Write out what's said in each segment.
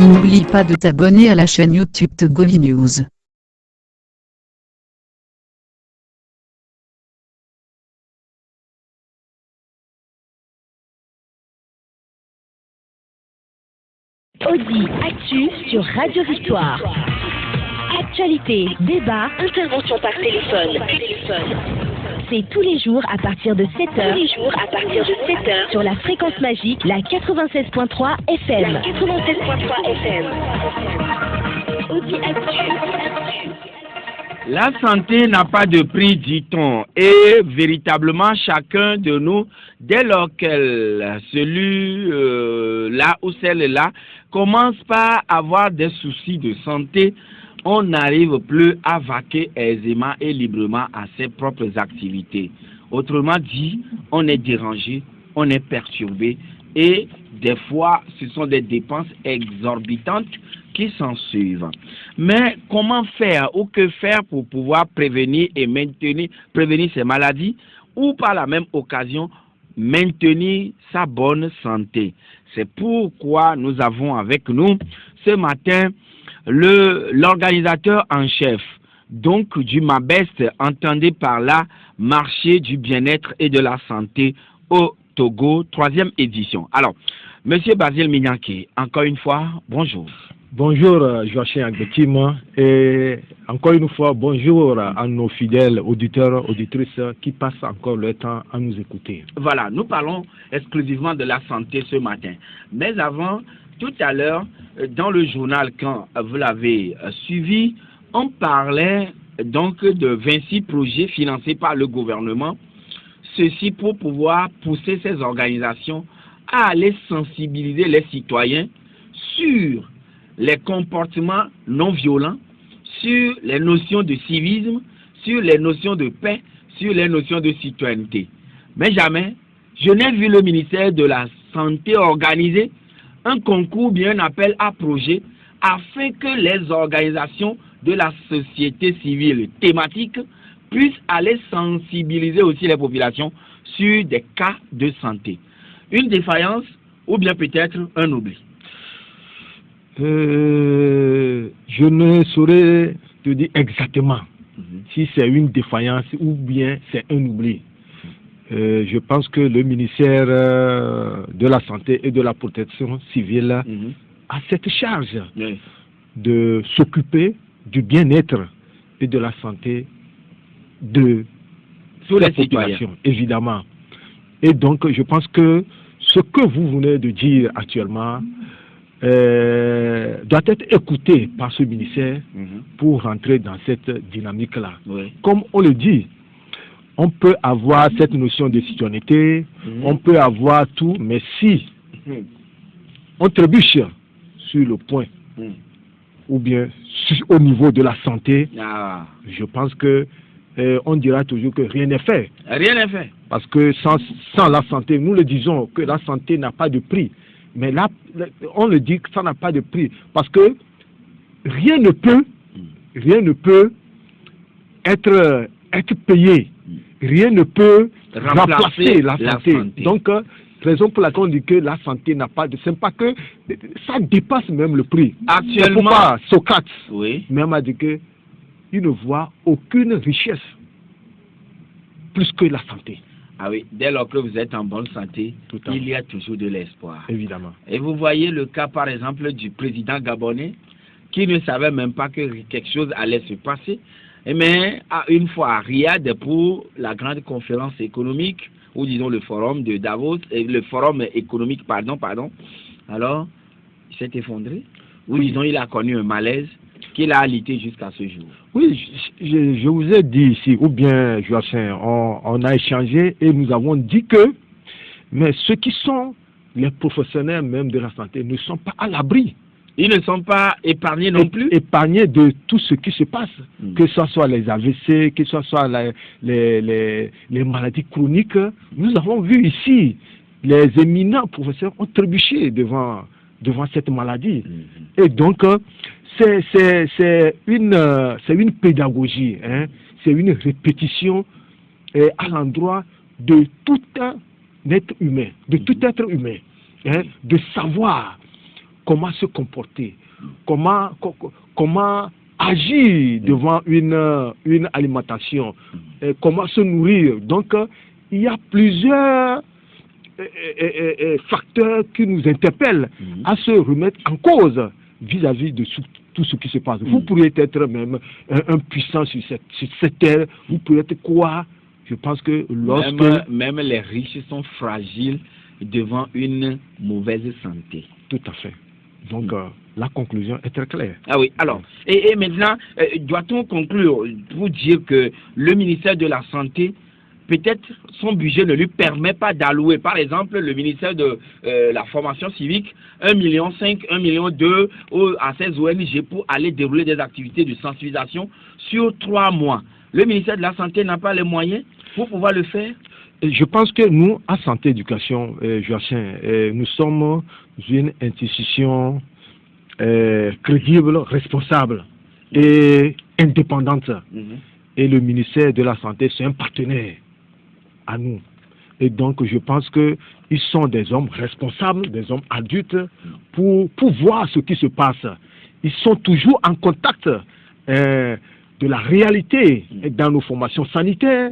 N'oublie pas de t'abonner à la chaîne YouTube de Goli News. Audi Actu sur Radio Victoire. Actualité, débat, intervention par téléphone. C'est tous les jours à partir de 7h. Sur la fréquence magique, la 96.3 FM. Audi Actu. La santé n'a pas de prix, dit-on, et véritablement chacun de nous, dès lors qu'elle, celui-là ou celle-là, commence par avoir des soucis de santé, on n'arrive plus à vaquer aisément et librement à ses propres activités. Autrement dit, on est dérangé, on est perturbé, et des fois, ce sont des dépenses exorbitantes qui s'en suivent. Mais comment faire ou que faire pour pouvoir prévenir ces maladies ou par la même occasion maintenir sa bonne santé? C'est pourquoi nous avons avec nous ce matin l'organisateur en chef donc du MABEST, entendez par là marché du bien-être et de la santé au Togo, 3e édition. Alors, Monsieur Basile Minyanké, encore une fois, bonjour. Bonjour Joachim Agbetim et encore une fois bonjour à nos fidèles auditeurs, auditrices qui passent encore le temps à nous écouter. Voilà, nous parlons exclusivement de la santé ce matin. Mais avant, tout à l'heure, dans le journal, quand vous l'avez suivi, on parlait donc de 26 projets financés par le gouvernement. Ceci pour pouvoir pousser ces organisations à aller sensibiliser les citoyens sur les comportements non violents, sur les notions de civisme, sur les notions de paix, sur les notions de citoyenneté. Mais jamais, je n'ai vu le ministère de la Santé organiser un concours, bien un appel à projet, afin que les organisations de la société civile thématique puissent aller sensibiliser aussi les populations sur des cas de santé. Une défaillance ou bien peut-être un oubli. Je ne saurais te dire exactement si c'est une défaillance ou bien c'est un oubli. Je pense que le ministère de la Santé et de la Protection civile a cette charge de s'occuper du bien-être et de la santé de la population, évidemment. Et donc, je pense que ce que vous venez de dire actuellement doit être écouté par ce ministère pour rentrer dans cette dynamique-là. Comme on le dit, on peut avoir cette notion de citoyenneté, on peut avoir tout, mais si on trébuche sur le point, ou bien au niveau de la santé, je pense que on dira toujours que rien n'est fait. Rien n'est fait. Parce que sans la santé, nous le disons que la santé n'a pas de prix. Mais là, on le dit que ça n'a pas de prix. Parce que rien ne peut être payé. Rien ne peut remplacer la santé. Donc, raison pour laquelle on dit que la santé n'a pas de... C'est pas que ça dépasse même le prix. Actuellement, Socrate même a dit que il ne voit aucune richesse plus que la santé. Ah oui, dès lors que vous êtes en bonne santé, il y a toujours de l'espoir. Évidemment. Et vous voyez le cas, par exemple, du président gabonais qui ne savait même pas que quelque chose allait se passer. Mais une fois à Riyad pour la grande conférence économique, ou disons le forum de Davos, le forum économique, pardon, alors il s'est effondré. Ou disons il a connu un malaise qu'il a alité jusqu'à ce jour. Oui, je vous ai dit ici, ou bien Joachim, on a échangé et nous avons dit que mais ceux qui sont les professionnels même de la santé ne sont pas à l'abri. Ils ne sont pas épargnés non plus. Épargnés de tout ce qui se passe, que ce soit les AVC, que ce soit les maladies chroniques. Nous avons vu ici les éminents professeurs ont trébuché devant cette maladie. Et donc, c'est une pédagogie, hein, c'est une répétition à l'endroit de tout un être humain, hein, de savoir comment se comporter, comment agir devant une alimentation, comment se nourrir. Donc, il y a plusieurs facteurs qui nous interpellent à se remettre en cause vis-à-vis de tout ce qui se passe. Vous pourriez être même un puissant sur cette terre, vous pourriez être quoi? Je pense que lorsque... Même les riches sont fragiles devant une mauvaise santé. Tout à fait. Donc, la conclusion est très claire. Ah oui, alors, et maintenant, doit-on conclure pour dire que le ministère de la Santé, peut-être son budget ne lui permet pas d'allouer, par exemple, le ministère de la formation civique, 1,5 million, 1,2 million à ces ONG pour aller dérouler des activités de sensibilisation sur 3 mois. Le ministère de la Santé n'a pas les moyens pour pouvoir le faire? Je pense que nous, à Santé Éducation, Joachim, nous sommes une institution crédible, responsable et indépendante. Et le ministère de la Santé, c'est un partenaire à nous. Et donc, je pense qu'ils sont des hommes responsables, des hommes adultes, pour voir ce qui se passe. Ils sont toujours en contact de la réalité dans nos formations sanitaires,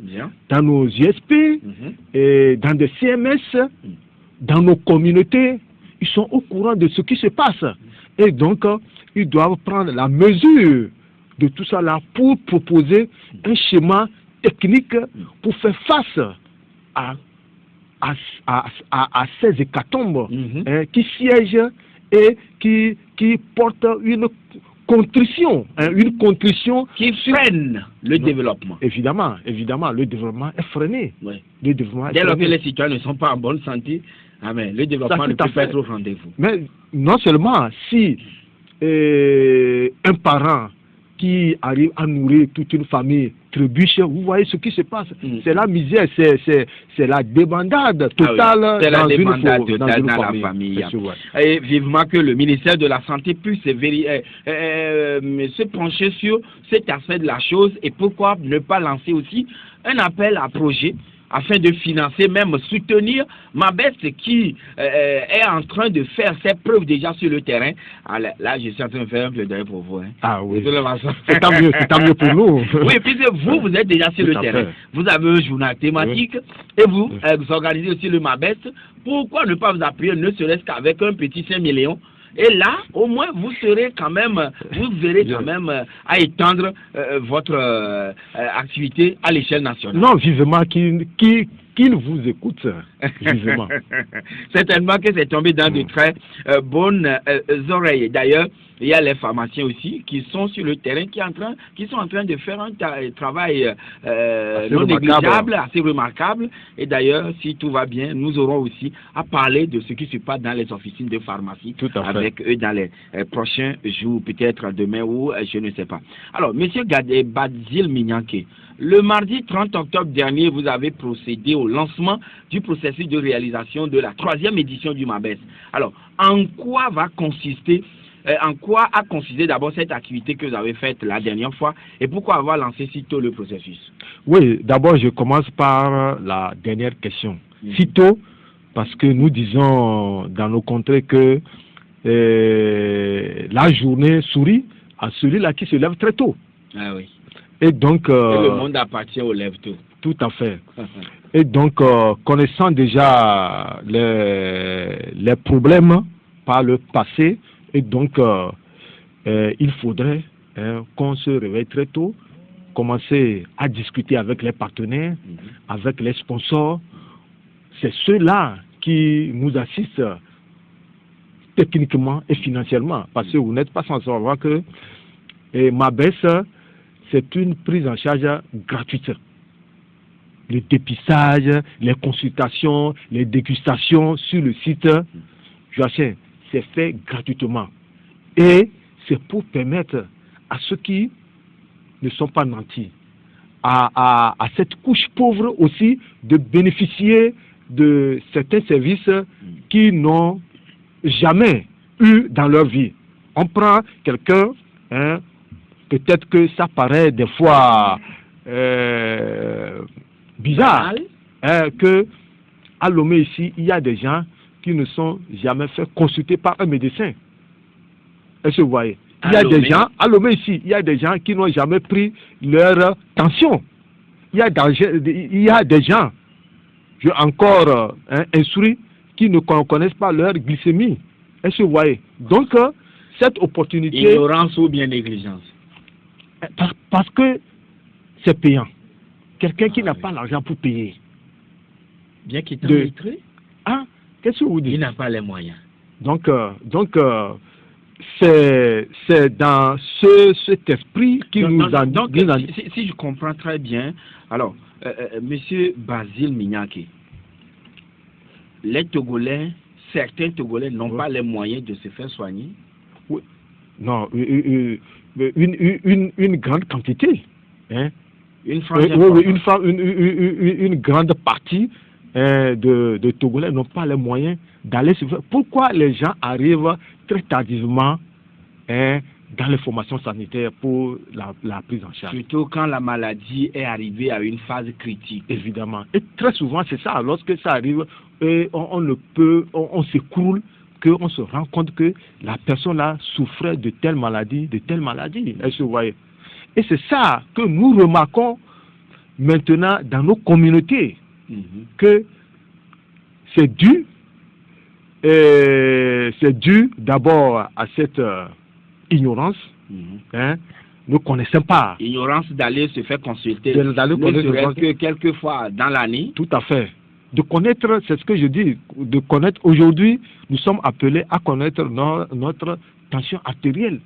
dans nos ISP, et dans des CMS, dans nos communautés. Ils sont au courant de ce qui se passe. Et donc, ils doivent prendre la mesure de tout ça là pour proposer un schéma technique pour faire face à ces hécatombes qui siègent et qui portent une contrition qui freine le développement. Évidemment, le développement est freiné. Oui. Le développement est Dès lors que freiné. les citoyens ne sont pas en bonne santé, le développement ne peut pas être au rendez-vous. Mais non seulement si un parent qui arrive à nourrir toute une famille trébuche, vous voyez ce qui se passe. C'est la misère, c'est la débandade totale c'est la dans débandade une totale dans famille. la famille. C'est sûr, ouais. Et vivement que le ministère de la Santé puisse se pencher sur cet aspect de la chose, et pourquoi ne pas lancer aussi un appel à projet afin de financer, même soutenir Mabès qui est en train de faire ses preuves déjà sur le terrain. Alors, là, je suis en train de faire un plaidoyer pour vous. Hein. Ah oui. C'est tant mieux pour nous. Oui, puisque vous êtes déjà sur le terrain. Vous avez un journal thématique et vous organisez aussi le Mabès. Pourquoi ne pas vous appuyer, ne serait-ce qu'avec un petit 5 millions? Et là, au moins, vous verrez quand même à étendre votre activité à l'échelle nationale. Non, vivement qu'il vous écoute. Vivement. Certainement que c'est tombé dans de très bonnes oreilles. D'ailleurs, il y a les pharmaciens aussi qui sont sur le terrain, qui sont en train de faire un travail non négligeable, assez remarquable. Et d'ailleurs, si tout va bien, nous aurons aussi à parler de ce qui se passe dans les officines de pharmacie avec eux dans les prochains jours, peut-être demain ou je ne sais pas. Alors, Monsieur Badil Minyanké, le mardi 30 octobre dernier, vous avez procédé au lancement du processus de réalisation de la 3e édition du Mabès. Alors, en quoi a consisté d'abord cette activité que vous avez faite la dernière fois et pourquoi avoir lancé si tôt le processus? Oui, d'abord je commence par la dernière question. Si tôt, parce que nous disons dans nos contrées que la journée sourit à celui-là qui se lève très tôt. Ah oui. Et donc... le monde appartient au lève-tôt. Tout à fait. Et donc, connaissant déjà les problèmes par le passé, et donc il faudrait qu'on se réveille très tôt, commencer à discuter avec les partenaires, avec les sponsors. C'est ceux-là qui nous assistent techniquement et financièrement, parce que vous n'êtes pas sans savoir que Mabès, c'est une prise en charge gratuite. Le dépistage, les consultations, les dégustations sur le site, Joachim, c'est fait gratuitement. Et c'est pour permettre à ceux qui ne sont pas nantis, à cette couche pauvre aussi, de bénéficier de certains services qu'ils n'ont jamais eu dans leur vie. On prend quelqu'un, hein, peut-être que ça paraît des fois bizarre, hein, que à Lomé ici, il y a des gens qui ne sont jamais fait consulter par un médecin. Est-ce que vous voyez? Il y a des gens, à Lomé ici, il y a des gens qui n'ont jamais pris leur tension. Il y a des gens, j'ai encore instruit, qui ne connaissent pas leur glycémie. Est-ce que vous voyez? Donc, cette opportunité... Ignorance ou bien négligence? Parce que c'est payant. Quelqu'un qui n'a pas l'argent pour payer. Bien qu'il t'en maîtrise. Hein? Qu'est-ce que vous dites? Il n'a pas les moyens. Donc c'est dans cet esprit qui nous a... Donc, si je comprends très bien, alors, Monsieur Basile Mignake, les Togolais, certains Togolais n'ont pas les moyens de se faire soigner? Oui. Non, une grande quantité. Hein? Une grande partie de Togolais n'ont pas les moyens d'aller se faire. Pourquoi les gens arrivent très tardivement dans les formations sanitaires pour la prise en charge? Surtout quand la maladie est arrivée à une phase critique. Évidemment. Et très souvent, c'est ça. Lorsque ça arrive, on s'écroule, qu'on se rend compte que la personne-là souffrait de telle maladie. Est-ce que vous voyez? Et c'est ça que nous remarquons maintenant dans nos communautés, que c'est dû d'abord à cette ignorance. Hein, nous ne connaissons pas. Ignorance d'aller se faire consulter. Ne serait-ce que quelques fois dans l'année. Tout à fait. De connaître, c'est ce que je dis, de connaître. Aujourd'hui, nous sommes appelés à connaître notre tension artérielle.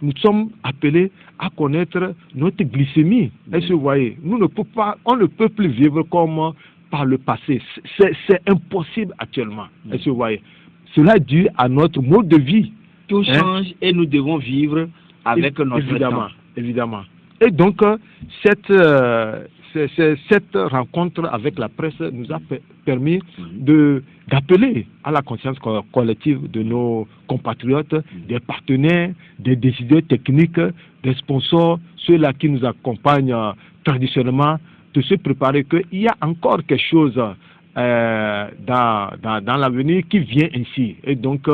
Nous sommes appelés à connaître notre glycémie. Est-ce que vous voyez? On ne peut plus vivre comme par le passé. C'est impossible actuellement. Est-ce que vous voyez? Cela est dû à notre mode de vie. Tout change et nous devons vivre avec notre temps. Évidemment. Et donc, cette rencontre avec la presse nous a permis d'appeler à la conscience collective de nos compatriotes, des partenaires, des décideurs techniques, des sponsors, ceux-là qui nous accompagnent traditionnellement, de se préparer qu'il y a encore quelque chose dans l'avenir qui vient ainsi. Et donc,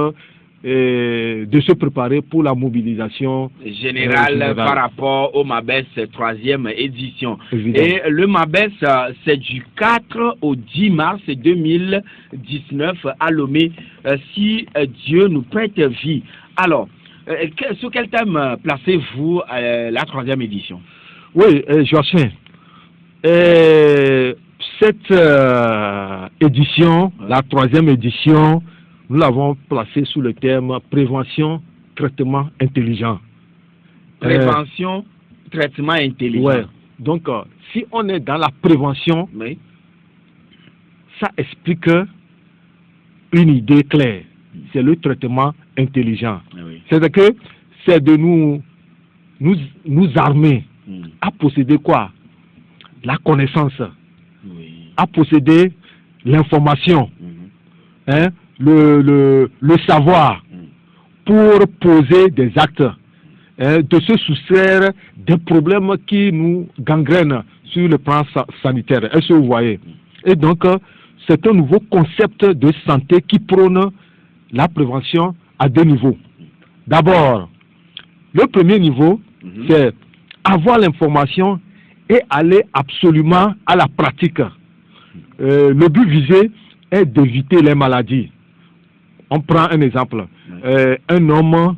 de se préparer pour la mobilisation générale par rapport au MABES 3e édition. Évidemment. Et le MABES, c'est du 4 au 10 mars 2019 à Lomé, si Dieu nous prête vie. Alors, sur quel thème placez-vous la 3e édition? Oui, Joachim, cette édition, la 3e édition, nous l'avons placé sous le terme prévention, traitement intelligent. Prévention, traitement intelligent. Ouais. Donc, si on est dans la prévention, ça explique une idée claire. C'est le traitement intelligent. C'est-à-dire que c'est de nous armer à posséder quoi? La connaissance, à posséder l'information. Hein? Le savoir pour poser des actes, de se soustraire des problèmes qui nous gangrènent sur le plan sanitaire. Est-ce que vous voyez? Et donc, c'est un nouveau concept de santé qui prône la prévention à 2 niveaux. D'abord, le premier niveau, c'est avoir l'information et aller absolument à la pratique. Le but visé est d'éviter les maladies. On prend un exemple. Un homme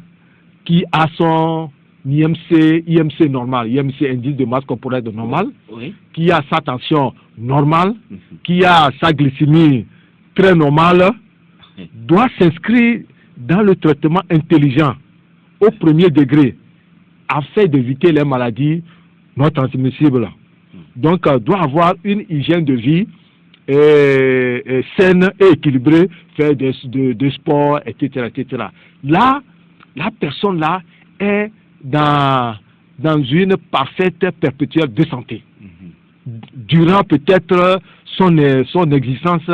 qui a son IMC normal, IMC indice de masse corporelle normal, qui a sa tension normale, qui a sa glycémie très normale, doit s'inscrire dans le traitement intelligent au premier degré afin d'éviter les maladies non transmissibles. Donc, doit avoir une hygiène de vie saine et équilibrée, faire de sport, etc., etc. Là, la personne là est dans une parfaite perpétuelle de santé. durant peut-être son existence,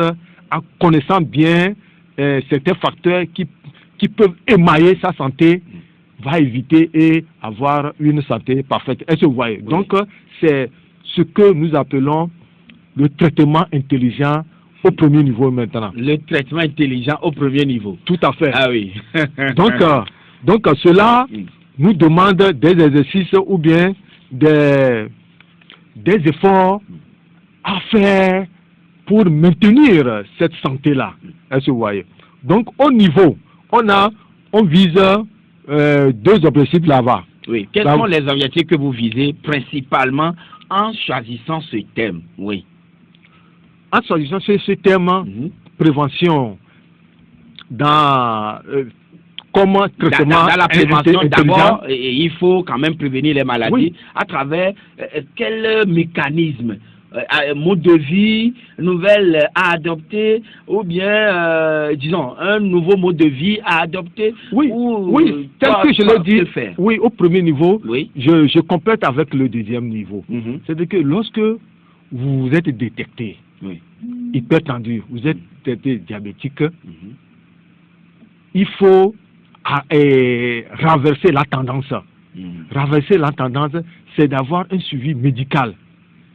en connaissant bien certains facteurs qui peuvent émailler sa santé, va éviter et avoir une santé parfaite. Est-ce que vous voyez? Oui. Donc, c'est ce que nous appelons le traitement intelligent au premier niveau maintenant. Le traitement intelligent au premier niveau. Tout à fait. Ah oui. donc cela nous demande des exercices ou bien des efforts à faire pour maintenir cette santé-là. Est-ce que vous voyez? Donc, au niveau, on vise 2 objectifs là-bas. Oui. Quels sont les objectifs que vous visez principalement en choisissant ce thème? Oui. En choisissant ce thème, prévention, comment traitement dans la prévention, d'abord, il faut quand même prévenir les maladies. Oui. À travers quel mécanisme? Mode de vie, nouvelle à adopter, ou bien, disons, un nouveau mode de vie à adopter? Oui, tel que je l'ai dit, oui, au premier niveau, oui. Je complète avec le deuxième niveau. C'est-à-dire que lorsque vous êtes détecté, hypertendu, vous êtes détecté diabétique, il faut renverser la tendance. Renverser la tendance, c'est d'avoir un suivi médical.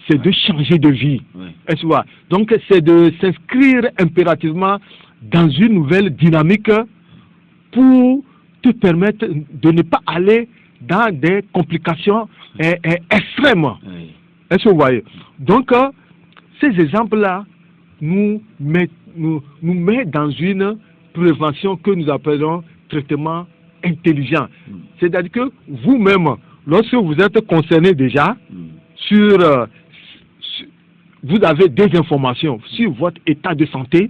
C'est de changer de vie. Est-ce que donc, c'est de s'inscrire impérativement dans une nouvelle dynamique pour te permettre de ne pas aller dans des complications extrêmes. Est-ce que vous voyez? Donc, ces exemples-là nous mettent dans une prévention que nous appelons traitement intelligent. C'est-à-dire que vous-même, lorsque vous êtes concerné déjà vous avez des informations sur votre état de santé,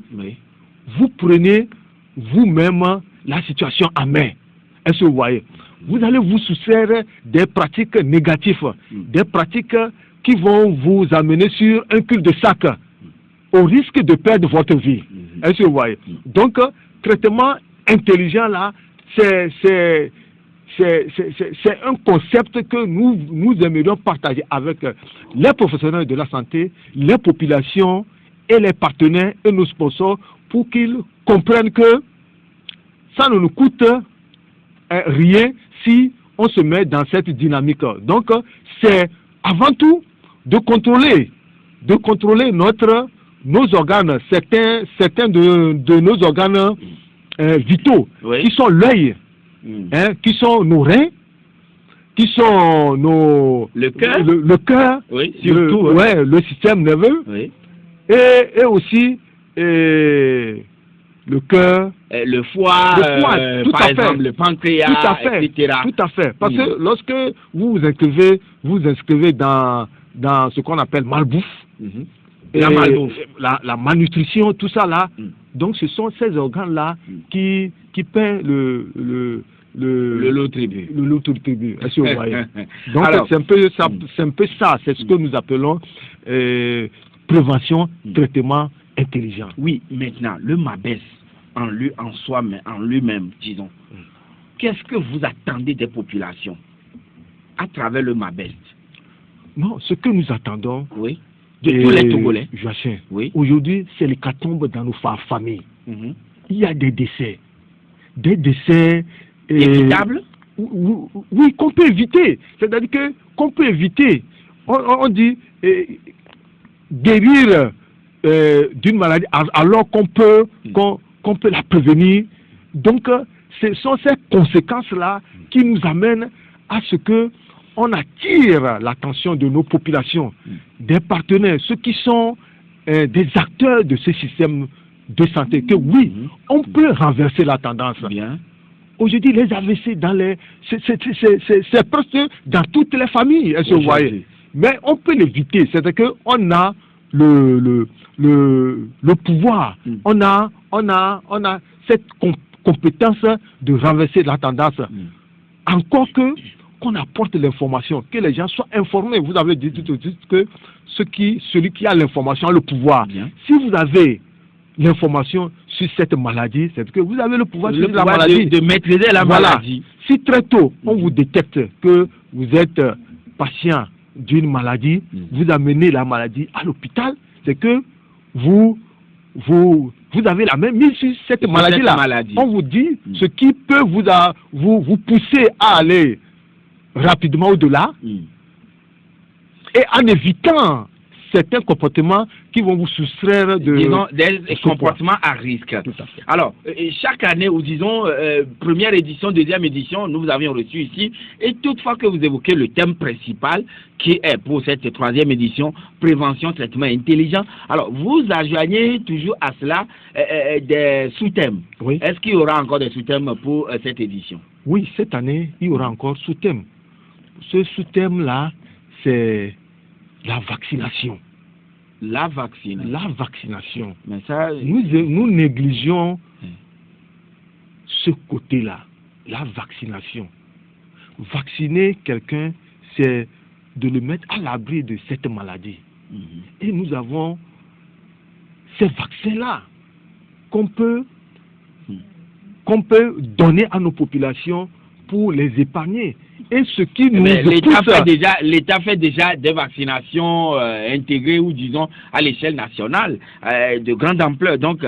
vous prenez vous-même la situation en main. Est-ce que vous voyez? Vous allez vous soustraire des pratiques négatives, des pratiques qui vont vous amener sur un cul de sac, au risque de perdre votre vie. Est-ce que vous voyez? Donc, traitement intelligent là, c'est un concept que nous aimerions partager avec les professionnels de la santé, les populations et les partenaires et nos sponsors pour qu'ils comprennent que ça ne nous coûte rien si on se met dans cette dynamique. Donc, c'est avant tout de contrôler nos organes, certains de nos organes vitaux, qui sont l'œil, qui sont nos reins, qui sont le cœur, surtout, le système nerveux, et aussi le cœur, le foie, par exemple, le pancréas, etc. Tout à fait. Parce que lorsque vous vous inscrivez dans ce qu'on appelle malbouffe, la malnutrition, tout ça là, donc ce sont ces organes-là qui paient le lot tribut. Le lot tribut. Est-ce que vous voyez? Donc c'est un peu ça, c'est ce que nous appelons prévention, traitement intelligent. Oui, maintenant, le MABES, en soi, mais en lui-même, disons, qu'est-ce que vous attendez des populations à travers le MABES? Non, ce que nous attendons, de tous les Togolais. Joachim, aujourd'hui, c'est l'hécatombe dans nos familles. Il y a des décès. Des décès évitables? Oui, qu'on peut éviter. C'est-à-dire qu'on peut éviter. On dit guérir d'une maladie alors qu'on peut la prévenir. Donc, ce sont ces conséquences-là qui nous amènent à ce que on attire l'attention de nos populations, des partenaires, ceux qui sont des acteurs de ce système de santé, que oui, on peut renverser la tendance. Aujourd'hui, les AVC c'est presque dans toutes les familles, est-ce que vous voyez? Mais on peut l'éviter, c'est-à-dire qu'on a le pouvoir, on a cette compétence de renverser la tendance. Encore qu'on apporte l'information, que les gens soient informés. Vous avez dit tout de suite que celui qui a l'information a le pouvoir. Si vous avez l'information sur cette maladie, c'est que vous avez le pouvoir sur la maladie. De maîtriser la maladie. Si très tôt, on vous détecte que vous êtes patient d'une maladie, vous amenez la maladie à l'hôpital, c'est que vous avez la même mise sur cette maladie-là. On vous dit ce qui peut vous pousser à aller rapidement au-delà et en évitant certains comportements qui vont vous soustraire des comportements à risque. Tout à fait. Alors, chaque année, ou disons, première édition, deuxième édition, nous vous avions reçu ici, et toutefois que vous évoquez le thème principal, qui est pour cette troisième édition, prévention, traitement intelligent, alors vous adjoignez toujours à cela des sous-thèmes. Oui. Est-ce qu'il y aura encore des sous-thèmes pour cette édition? Oui, cette année, il y aura encore sous-thème. Ce sous-thème-là, c'est la vaccination. La vaccination. La vaccination. Mais ça, nous négligeons ce côté-là, la vaccination. Vacciner quelqu'un, c'est de le mettre à l'abri de cette maladie. Et nous avons ces vaccins-là qu'on peut donner à nos populations pour les épargner. Et ce qui nous l'État fait déjà des vaccinations intégrées ou disons à l'échelle nationale de grande ampleur. Donc,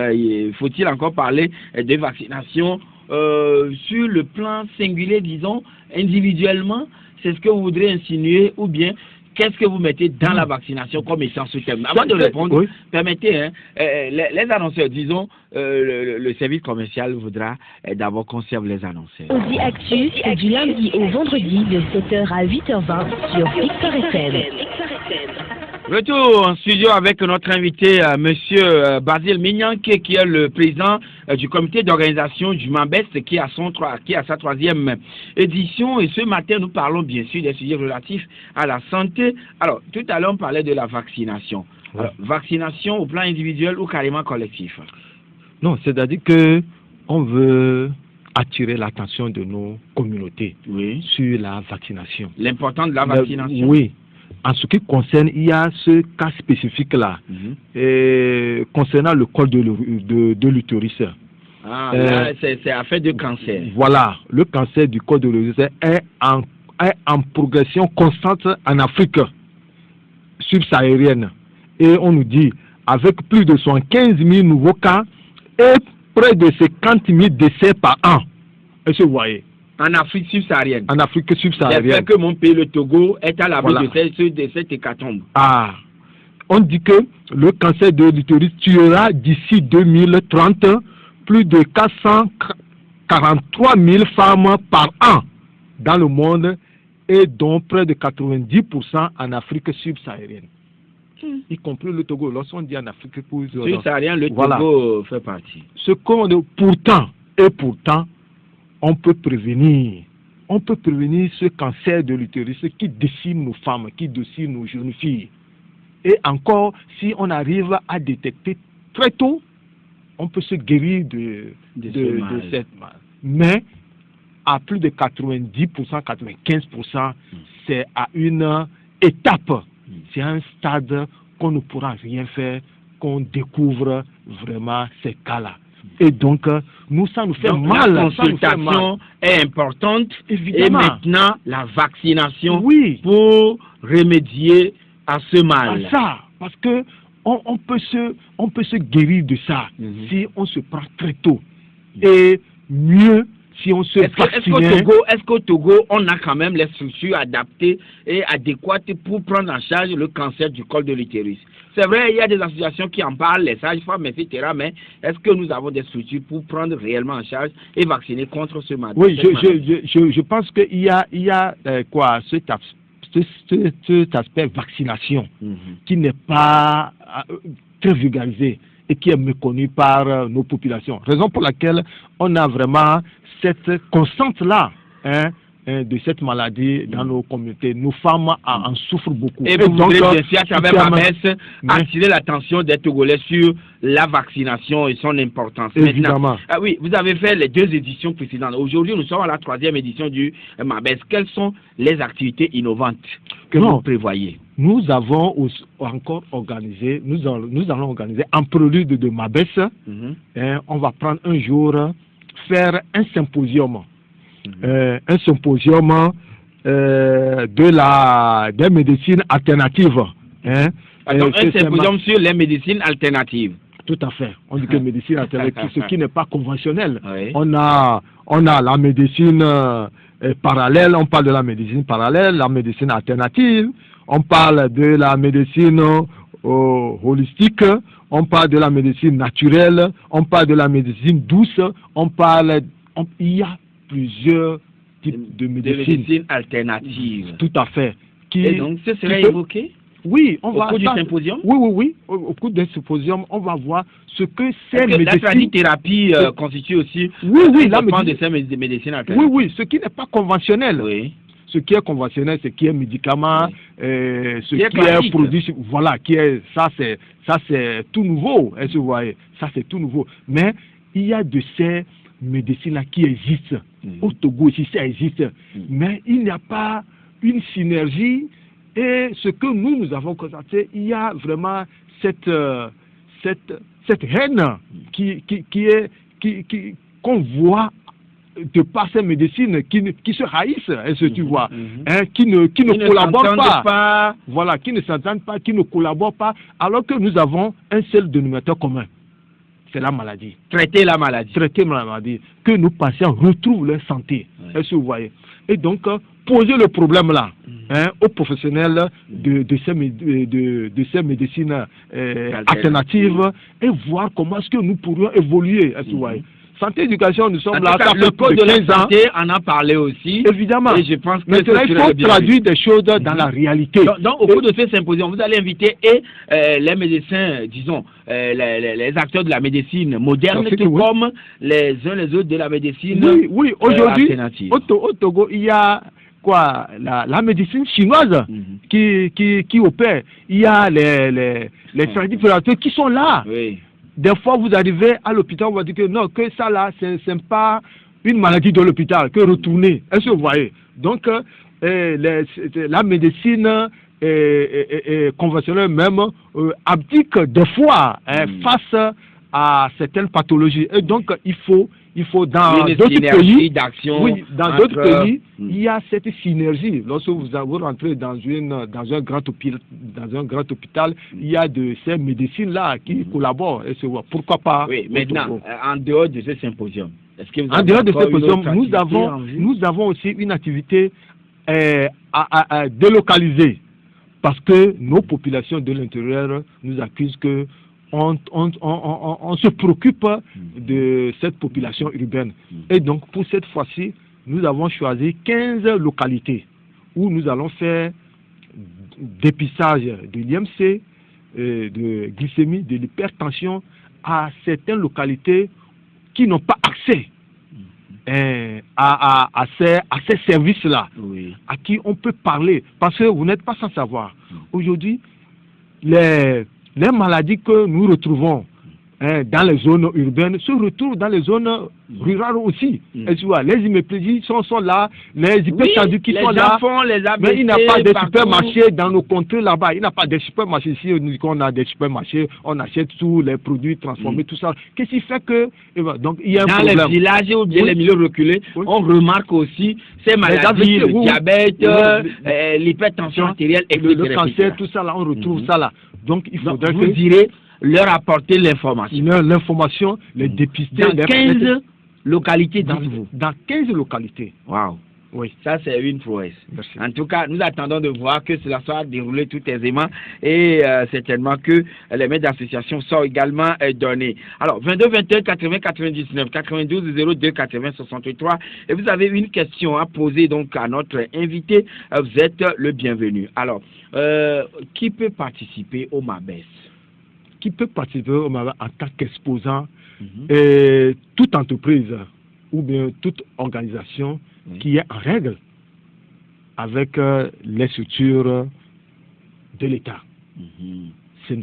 faut-il encore parler de vaccinations sur le plan singulier, disons, individuellement? C'est ce que vous voudrez insinuer ou bien qu'est-ce que vous mettez dans la vaccination comme étant ce thème? Avant de répondre, permettez, les annonceurs, disons, le service commercial voudra d'abord qu'on serve les annonceurs. Audi Actu, c'est du lundi au vendredi de 7h à 8h20 sur Victor FM. Retour en studio avec notre invité, monsieur Basile Minyanké, qui est le président du comité d'organisation du MABES, qui a sa troisième édition. Et ce matin, nous parlons bien sûr des sujets relatifs à la santé. Alors, tout à l'heure, on parlait de la vaccination. Ouais. Alors, vaccination au plan individuel ou carrément collectif? Non, c'est-à-dire que on veut attirer l'attention de nos communautés sur la vaccination. L'importance de la vaccination? Oui. En ce qui concerne, il y a ce cas spécifique-là, concernant le col de l'utérus. Là, c'est affaire de cancer. Voilà, le cancer du col de l'utérus est en progression constante en Afrique subsaharienne. Et on nous dit, avec plus de 75 000 nouveaux cas et près de 50 000 décès par an. Est-ce que vous voyez? En Afrique subsaharienne. En Afrique subsaharienne. J'espère que mon pays, le Togo, est à l'abri de cette hécatombe. Ah, on dit que le cancer de l'utérus tuera d'ici 2030 plus de 443 000 femmes par an dans le monde et dont près de 90% en Afrique subsaharienne. Y compris le Togo. Lorsqu'on dit en Afrique subsaharienne, le Togo fait partie. Ce qu'on dit, pourtant, on peut prévenir ce cancer de l'utérus qui décime nos femmes, qui décime nos jeunes filles. Et encore, si on arrive à détecter très tôt, on peut se guérir de cette maladie. Mais à plus de 90%, 95%, c'est à une étape. C'est un stade qu'on ne pourra rien faire, qu'on découvre vraiment ces cas-là. Et donc, ça nous fait mal. La consultation est importante. Évidemment. Et maintenant, la vaccination pour remédier à ce mal. Ça, parce que on peut se guérir de ça si on se prend très tôt. Et mieux si on se vaccine. Est-ce qu'au Togo, on a quand même les structures adaptées et adéquates pour prendre en charge le cancer du col de l'utérus? C'est vrai, il y a des associations qui en parlent, les sages-femmes, etc. Mais est-ce que nous avons des structures pour prendre réellement en charge et vacciner contre ce mal? Oui, je pense qu'il y a cet aspect vaccination qui n'est pas très vulgarisé et qui est méconnu par nos populations. Raison pour laquelle on a vraiment cette constante-là de cette maladie dans nos communautés. Nos femmes en souffrent beaucoup. Et vous voudrez bien sûr, à travers MABES, attirer l'attention des Togolais sur la vaccination et son importance. Évidemment. Oui, vous avez fait les 2 éditions précédentes. Aujourd'hui, nous sommes à la 3e édition du MABES. Quelles sont les activités innovantes que vous prévoyez? Nous avons encore organisé, nous allons organiser en prélude de MABES. On va prendre un jour, faire un symposium. Un symposium des médecines alternatives. Hein. Donc, un symposium sur les médecines alternatives. Tout à fait. On dit que médecine alternative, ce qui n'est pas conventionnel. Oui. On a la médecine parallèle, on parle de la médecine parallèle, la médecine alternative, on parle de la médecine holistique, on parle de la médecine naturelle, on parle de la médecine douce, il y a plusieurs types de médecine alternative. Tout à fait. Et donc, ce serait évoqué? Oui, on va. Au cours du symposium? Oui. Au cours d'un symposium, on va voir ce que c'est médecine. La tradithérapie constitue aussi la médecine de médecine alternative. Oui, ce qui n'est pas conventionnel. Oui. Ce qui est conventionnel, c'est qui est médicament, ce qui est produit, voilà, ça c'est tout nouveau, hein, vous voyez, ça c'est tout nouveau. Mais il y a de ces médecines-là qui existent. Au Togo aussi, ça existe. Mais il n'y a pas une synergie. Et ce que nous avons constaté, il y a vraiment cette haine qu'on voit de par ces médecines qui se haïssent, tu vois, hein, qui ne collaborent pas, voilà, qui ne s'entendent pas, qui ne collaborent pas, alors que nous avons un seul dénominateur commun, c'est la maladie. Traiter la maladie. Traiter la maladie, que nos patients retrouvent leur santé, est-ce que vous voyez? Et donc, poser le problème là, hein, aux professionnels de ces médecines alternatives et voir comment est-ce que nous pourrions évoluer, est-ce que vous voyez? Santé, éducation, nous sommes là. Le code de la santé en a parlé aussi. Évidemment. Et je pense que maintenant, il faut traduire des choses dans la réalité. Donc, au cours de ce symposium, vous allez inviter les médecins, disons, les acteurs de la médecine moderne, tout comme les uns les autres de la médecine oui, aujourd'hui, alternative. Au Togo, il y a quoi, la médecine chinoise qui opère. Il y a les tradiprateurs qui sont là. Oui. Des fois, vous arrivez à l'hôpital, on va dire que non, que ça là, c'est pas une maladie de l'hôpital, que retourner. Est-ce que vous voyez? Donc, la médecine conventionnelle même abdique des fois face à certaines pathologies. Et donc, il faut dans d'autres pays, d'autres pays, il y a cette synergie. Lorsque vous rentrez dans un grand hôpital, il y a de ces médecines-là qui collaborent. Et pourquoi pas? Oui, maintenant, en dehors de ce symposium, est-ce que vous en dehors de ce symposium, nous avons aussi une activité à délocaliser parce que nos populations de l'intérieur nous accusent que on se préoccupe de cette population urbaine. Et donc, pour cette fois-ci, nous avons choisi 15 localités où nous allons faire dépistage de l'IMC, de glycémie, de l'hypertension à certaines localités qui n'ont pas accès à ces services-là, à qui on peut parler. Parce que vous n'êtes pas sans savoir. Aujourd'hui, les maladies que nous retrouvons dans les zones urbaines se retrouvent dans les zones rurales aussi. Et tu vois, les hémiplégies sont là, les hypertendus qui sont là, mais il n'y a pas de supermarché dans nos contrées là-bas. Il n'y a pas de supermarché ici. On a des supermarchés, on achète tous les produits transformés, tout ça. Qu'est-ce qui fait que donc il y a un problème. Dans les villages ou bien les milieux reculés, on remarque aussi ces maladies, le diabète, l'hypertension artérielle, et le cancer, tout ça là, on retrouve ça là. Donc il faudrait vous direz leur apporter l'information. L'information, les dépister. Dans 15 localités, dites-vous. Dans 15 localités. Waouh. Oui, ça c'est une prouesse. Merci. En tout cas, nous attendons de voir que cela soit déroulé tout aisément et certainement que les mails d'association sont également donnés. Alors, 22 21 80 99 92 02 80 63. Et vous avez une question à poser donc à notre invité. Vous êtes le bienvenu. Alors, qui peut participer au MABES? Qui peut participer au MABES en tant qu'exposant et toute entreprise ou bien toute organisation qui est en règle avec les structures de l'État.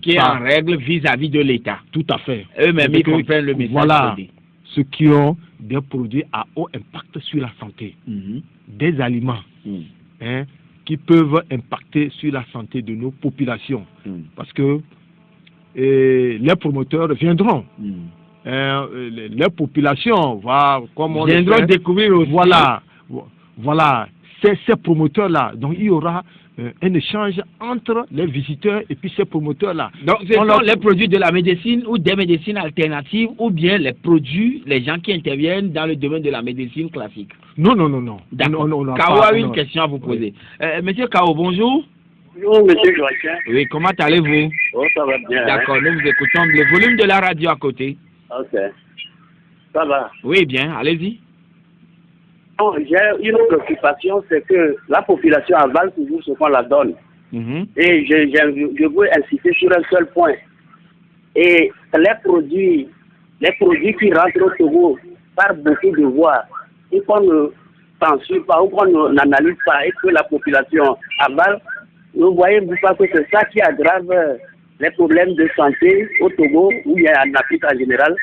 Qui est en règle vis-à-vis de l'État. Tout à fait. Eux-mêmes, ils comprennent le message. Voilà, ceux qui ont des produits à haut impact sur la santé, des aliments qui peuvent impacter sur la santé de nos populations. Parce que les promoteurs viendront. Les populations viendront découvrir aussi. Voilà, ces promoteurs-là. Donc il y aura un échange entre les visiteurs et puis ces promoteurs-là. Donc ce sont les produits de la médecine ou des médecines alternatives ou bien les produits, les gens qui interviennent dans le domaine de la médecine classique? Non. D'accord. Kao a une question à vous poser. Monsieur Kao, bonjour. Bonjour, monsieur Joachim. Oui, comment allez-vous? Oh, ça va bien. D'accord, nous vous écoutons. Le volume de la radio à côté. Ok. Ça va. Oui, bien, allez-y. Bon, j'ai une préoccupation, c'est que la population avale toujours ce qu'on la donne. Et je veux insister sur un seul point. Et les produits qui rentrent au Togo par beaucoup de voies et qu'on ne censure pas ou qu'on n'analyse pas et que la population avale, vous voyez pas que c'est ça qui aggrave les problèmes de santé au Togo ou en Afrique en général.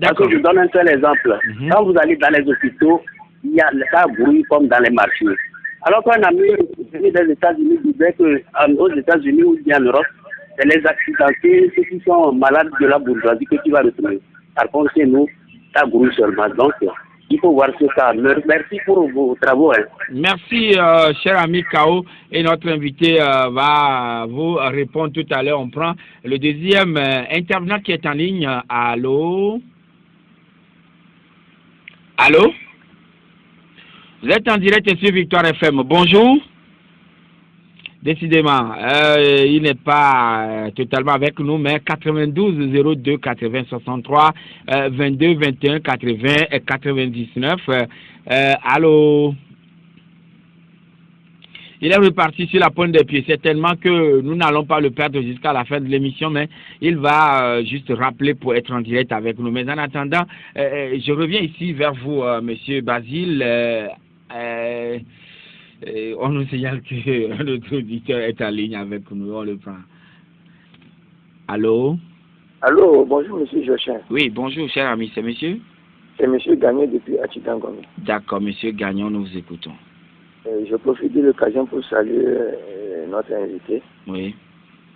Parce que je donne un seul exemple. Quand vous allez dans les hôpitaux, il y a ça bruit comme dans les marchés. Alors qu'un ami des États-Unis disait qu'aux États-Unis ou bien en Europe, c'est les accidentés, ceux qui sont malades de la bourgeoisie que tu vas retrouver. Par contre, chez nous, ça bruit seulement. Donc, il faut voir ce cas. Merci pour vos travaux. Merci, cher ami Kao. Et notre invité va vous répondre tout à l'heure. On prend le deuxième intervenant qui est en ligne. Allô? Allô? Vous êtes en direct sur Victoire FM. Bonjour. Décidément, il n'est pas totalement avec nous, mais 92 02 80 63 22 21 80 et 99. Allô? Il est reparti sur la pointe des pieds. Certainement que nous n'allons pas le perdre jusqu'à la fin de l'émission, mais il va juste rappeler pour être en direct avec nous. Mais en attendant, je reviens ici vers vous, monsieur Basile. On nous signale que notre auditeur est en ligne avec nous. On le prend. Allô? Allô, bonjour, monsieur Joachim. Oui, bonjour, cher ami. C'est monsieur? C'est monsieur Gagnon depuis Achitangomi. D'accord, monsieur Gagnon, nous vous écoutons. Je profite de l'occasion pour saluer notre invité. Oui.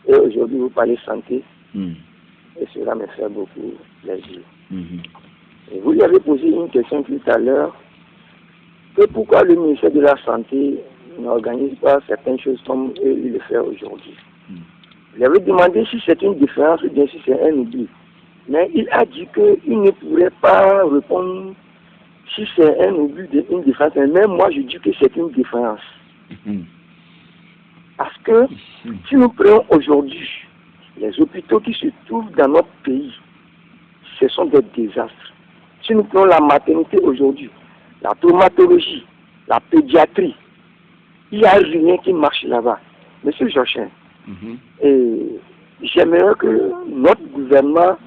Et aujourd'hui, vous parlez santé. Et cela me fait beaucoup plaisir. Et vous lui avez posé une question tout à l'heure. Que pourquoi le ministère de la Santé n'organise pas certaines choses comme il le fait aujourd'hui. Il avait demandé si c'est une différence ou bien si c'est un oubli. Mais il a dit qu'il ne pourrait pas répondre si c'est un oubli, une différence. Mais même moi, je dis que c'est une différence. Parce que si nous prenons aujourd'hui les hôpitaux qui se trouvent dans notre pays, ce sont des désastres. Si nous prenons la maternité aujourd'hui, la traumatologie, la pédiatrie, il n'y a rien qui marche là-bas. Monsieur Joachim, j'aimerais que notre gouvernement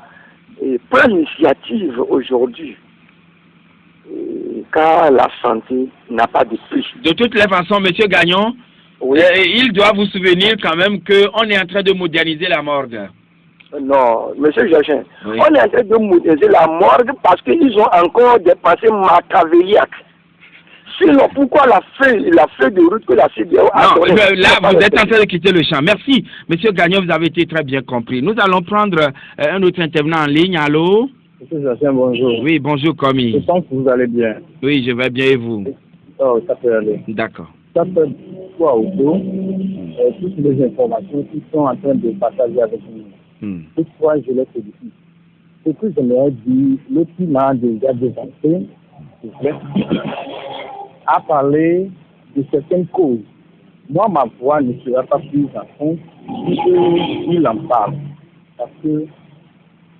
prenne l'initiative aujourd'hui, car la santé n'a pas de prix. De toutes les façons, monsieur Gagnon, il doit vous souvenir quand même qu'on est en train de moderniser la morgue. Non, monsieur Joachim, on est en train de moderniser la morgue parce qu'ils ont encore des pensées machiavéliques. Sinon, pourquoi la feuille de route que la CDAO a donnée? Là, vous êtes en train de quitter le champ. Merci, monsieur Gagnon, vous avez été très bien compris. Nous allons prendre un autre intervenant en ligne. Allô? Monsieur Joachim, bonjour. Oui, bonjour, Commis. Je pense que vous allez bien. Oui, je vais bien et vous? Oh, ça peut aller. D'accord. Ça peut quoi au dos, toutes les informations qui sont en train de partager avec nous. Toutefois, je les félicite. Ce que j'aimerais dire, le climat déjà dévancé, a parlé de certaines causes. Moi, ma voix ne sera pas prise en compte si il en parle. Parce que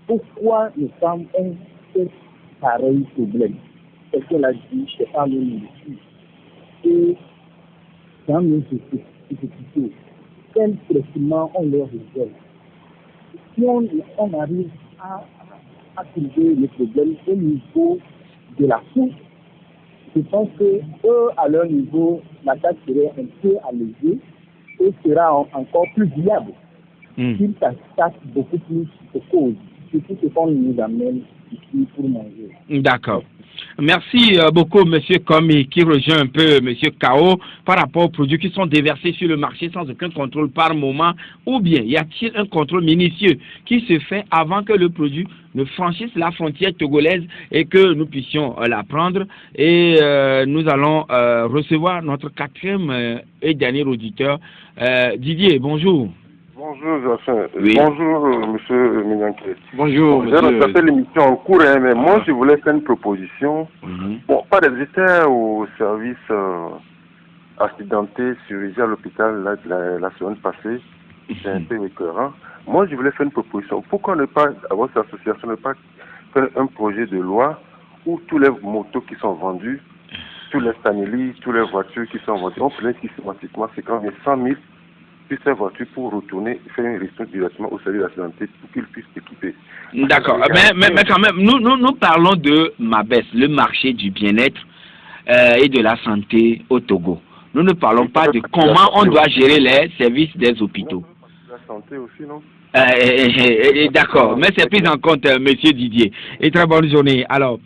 pourquoi les femmes ont fait pareil problème? C'est qu'elle a dit, c'est pas le ministère. Et dans nos hôpitaux, quel traitement on leur réserve? Si on arrive à trouver le problème au niveau de la source, je pense que eux, à leur niveau, la tâche serait un peu allégée et sera encore plus viable. S'ils s'attaquent beaucoup plus aux causes, surtout ce qu'on nous amène ici pour manger. D'accord. Merci beaucoup, M. Komi, qui rejoint un peu M. Kao par rapport aux produits qui sont déversés sur le marché sans aucun contrôle par moment, ou bien y a-t-il un contrôle minutieux qui se fait avant que le produit ne franchisse la frontière togolaise et que nous puissions la prendre? Et nous allons recevoir notre quatrième et dernier auditeur, Didier. Bonjour. Bonjour, Joachim. Oui. Bonjour, monsieur Minyanké. Bonjour, J'ai rattrapé l'émission en cours, hein, mais moi, je voulais faire une proposition. Bon, pas des j'étais au service accidenté chirurgie à l'hôpital la semaine passée. C'est un peu récurrent. Moi, je voulais faire une proposition. Pourquoi ne pas, à votre association, ne pas faire un projet de loi où tous les motos qui sont vendus, tous les Stanley, toutes les voitures qui sont vendues, on prenait systématiquement, c'est quand même 100 000 puis ces voitures pour retourner faire une restitution directement au service d'accidenté pour qu'ils puissent s'équiper. D'accord, mais quand même, nous parlons de Mabès, le marché du bien-être et de la santé au Togo. Nous ne parlons pas de comment on doit gérer les services des hôpitaux. La santé aussi, non? D'accord, mais c'est pris en compte, monsieur Didier. Et très bonne journée. Alors,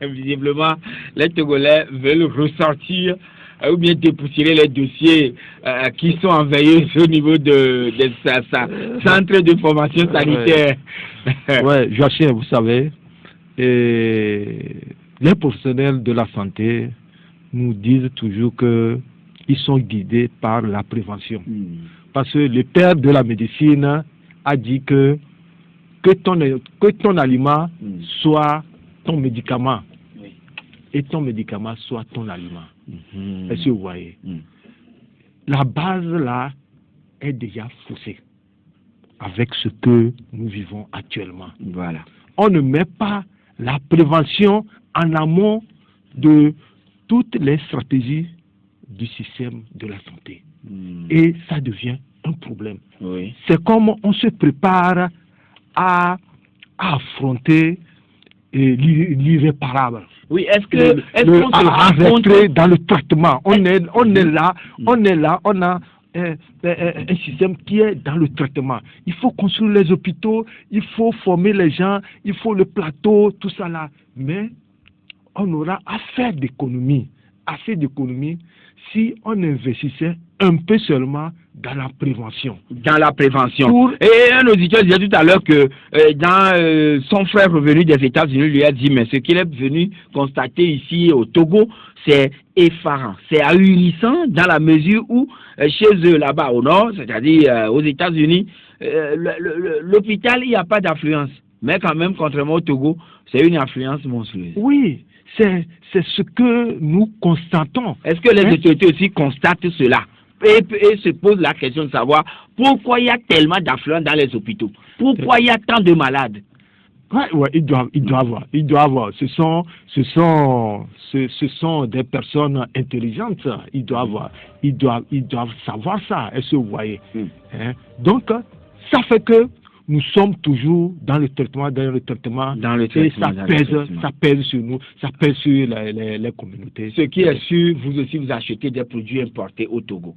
visiblement, les Togolais veulent ressortir ou bien dépoussiérer les dossiers qui sont envoyés au niveau des centres de formation sanitaire. Ouais, Joachim, vous savez, les professionnels de la santé nous disent toujours qu'ils sont guidés par la prévention. Parce que le père de la médecine a dit que ton aliment soit ton médicament. Et ton médicament soit ton aliment. Est-ce que vous voyez? La base là est déjà faussée avec ce que nous vivons actuellement. Voilà. On ne met pas la prévention en amont de toutes les stratégies du système de la santé. Et ça devient un problème. Oui. C'est comme on se prépare à affronter l'irréparable. Oui, est-ce qu'on se rend compte dans le traitement? On est là, on a un système qui est dans le traitement. Il faut construire les hôpitaux, il faut former les gens, il faut le plateau, tout ça là. Mais on aura à faire assez d'économies si on investissait un peu seulement dans la prévention. Dans la prévention. Et un auditeur disait tout à l'heure que son frère revenu des États-Unis lui a dit, mais ce qu'il est venu constater ici au Togo, c'est effarant, c'est ahurissant dans la mesure où chez eux là-bas au nord, c'est-à-dire aux États-Unis, l'hôpital, il n'y a pas d'affluence. Mais quand même, contrairement au Togo, c'est une affluence monstrueuse. Oui, c'est ce que nous constatons. Est-ce que les autorités aussi constatent cela? Et se posent la question de savoir pourquoi il y a tellement d'affluents dans les hôpitaux? Pourquoi il y a tant de malades? Ouais, il doit avoir. Ce sont des personnes intelligentes. Ils doivent savoir ça. Est-ce que vous voyez? Donc, ça fait que nous sommes toujours dans le traitement, et ça pèse sur nous, ça pèse sur les communautés. Ce qui est sûr, vous aussi vous achetez des produits importés au Togo.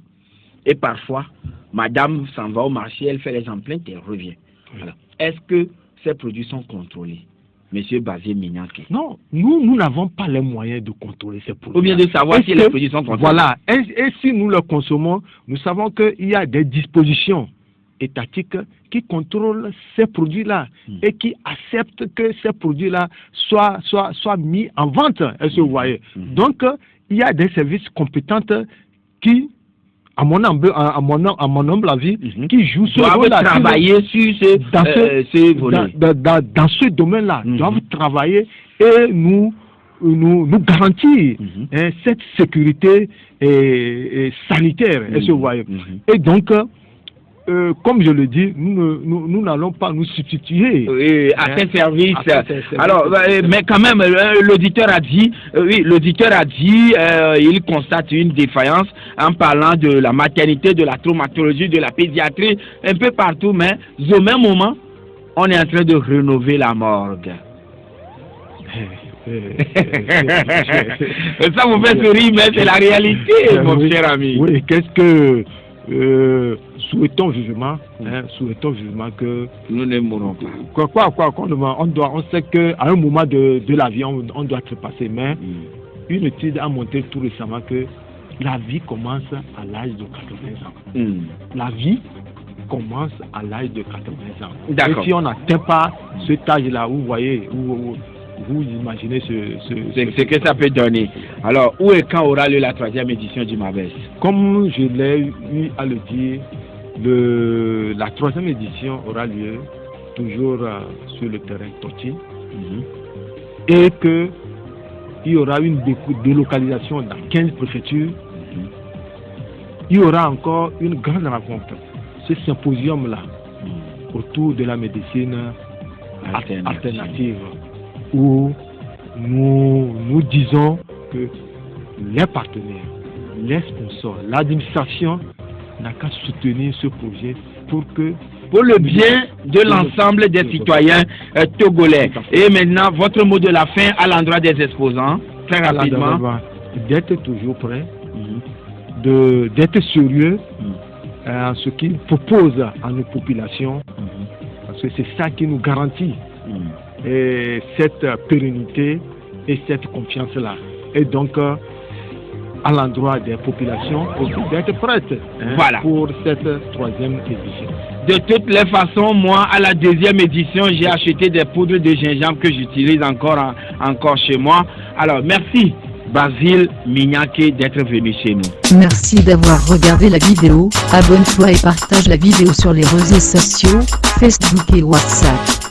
Et parfois, madame s'en va au marché, elle fait les empreintes et elle revient. Alors, est-ce que ces produits sont contrôlés, monsieur Bazier Minyanké? Non, nous n'avons pas les moyens de contrôler ces produits. Ou bien de savoir si les produits sont contrôlés. Voilà, et si nous les consommons, nous savons qu'il y a des dispositions étatiques qui contrôlent ces produits-là et qui acceptent que ces produits-là soient mis en vente. Est-ce que vous voyez? Donc, il y a des services compétents qui, à mon humble avis, qui jouent ce rôle-là. Travailler sur dans ce domaine-là, doivent travailler et nous garantir cette sécurité sanitaire. Est-ce que vous voyez? Et donc, comme je le dis, nous n'allons pas nous substituer à ces services. Alors, mais quand même, l'auditeur a dit, il constate une défaillance en parlant de la maternité, de la traumatologie, de la pédiatrie, un peu partout, mais au même moment, on est en train de rénover la morgue. Ça vous fait sourire, mais c'est la réalité, mon cher ami. Oui, qu'est-ce que souhaitons vivement que nous ne mourrons pas. On sait qu'à un moment de la vie, on doit trépasser. Mais une étude a montré tout récemment que la vie commence à l'âge de 80 ans. La vie commence à l'âge de 80 ans. D'accord. Et si on n'atteint pas cet âge-là, vous voyez, vous imaginez ce que ça peut donner. Alors, où et quand aura lieu la 3e édition du MABES? Comme je l'ai eu à le dire, la 3e édition aura lieu toujours sur le terrain Toti, et qu'il y aura une délocalisation dans 15 préfectures. Il y aura encore une grande rencontre, ce symposium-là, autour de la médecine alternative, où nous disons que les partenaires, les sponsors, l'administration n'a qu'à soutenir ce projet pour le bien de l'ensemble des citoyens togolais. Et maintenant, votre mot de la fin à l'endroit des exposants, très rapidement. D'être toujours prêt, d'être sérieux en ce qu'il propose à nos populations, parce que c'est ça qui nous garantit et cette pérennité et cette confiance-là. Et donc, à l'endroit des populations, d'être prêtes pour cette 3e édition. De toutes les façons, moi, à la 2e édition, j'ai acheté des poudres de gingembre que j'utilise encore chez moi. Alors, merci, Basile Mignake, d'être venu chez nous. Merci d'avoir regardé la vidéo. Abonne-toi et partage la vidéo sur les réseaux sociaux, Facebook et WhatsApp.